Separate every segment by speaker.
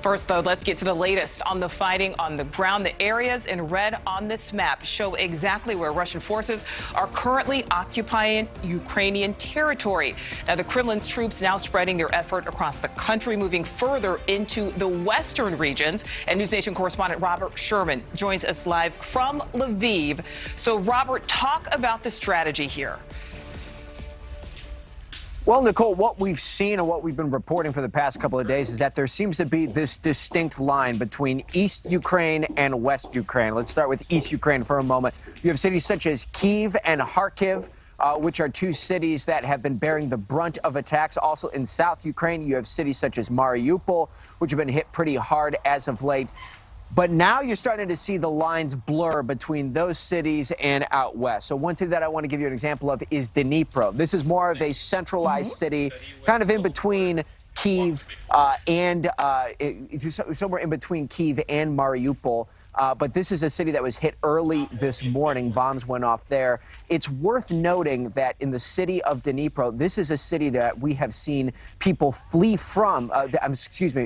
Speaker 1: First, though, let's get to the latest on the fighting on the ground. The areas in red on this map show exactly where Russian forces are currently occupying Ukrainian territory. Now, the Kremlin's troops now spreading their effort across the country, moving further into the western regions. And NewsNation correspondent Robert Sherman joins us live from Lviv. So, Robert, talk about the strategy here.
Speaker 2: Well, Nicole, what we've seen and what we've been reporting for the past couple of days is that there seems to be this distinct line between East Ukraine and West Ukraine. Let's start with East Ukraine for a moment. You have cities such as Kyiv and Kharkiv, which are two cities that have been bearing the brunt of attacks. Also in South Ukraine, you have cities such as Mariupol, which have been hit pretty hard as of late. But now you're starting to see the lines blur between those cities and out west. So one city that I want to give you an example of is Dnipro. This is more of a centralized city, kind of in between Kyiv somewhere in between Kyiv and Mariupol. But this is a city that was hit early this morning. Bombs went off there. It's worth noting that in the city of Dnipro, this is a city that we have seen people flee from,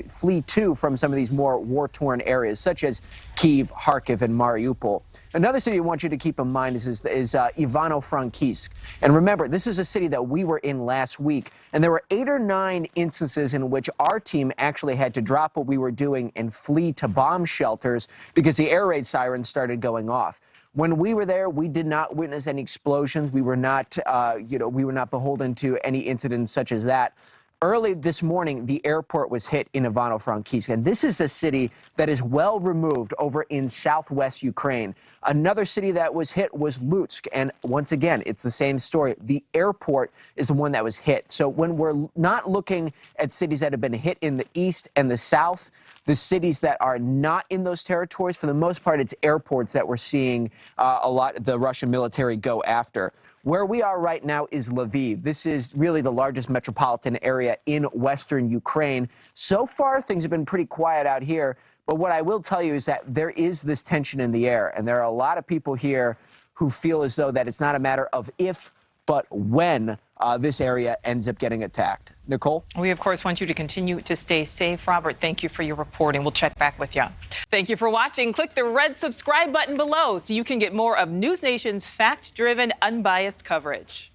Speaker 2: flee to from some of these more war-torn areas, such as Kyiv, Kharkiv, and Mariupol. Another city I want you to keep in mind is Ivano-Frankivsk. And remember, this is a city that we were in last week, and there were 8 or 9 instances in which our team actually had to drop what we were doing and flee to bomb shelters because the air raid sirens started going off. When we were there, we did not witness any explosions. We were not, we were not beholden to any incidents such as that. Early this morning, the airport was hit in Ivano-Frankivsk, and this is a city that is well removed over in southwest Ukraine. Another city that was hit was Lutsk, and once again, it's the same story. The airport is the one that was hit. So when we're not looking at cities that have been hit in the east and the south, the cities that are not in those territories, for the most part, it's airports that we're seeing a lot of the Russian military go after. Where we are right now is Lviv. This is really the largest metropolitan area in western Ukraine. So far, things have been pretty quiet out here. But what I will tell you is that there is this tension in the air. And there are a lot of people here who feel as though that it's not a matter of if, but when this area ends up getting attacked. Nicole?
Speaker 1: We, of course, want you to continue to stay safe. Robert, thank you for your reporting. We'll check back with you. Thank you for watching. Click the red subscribe button below so you can get more of NewsNation's fact-driven, unbiased coverage.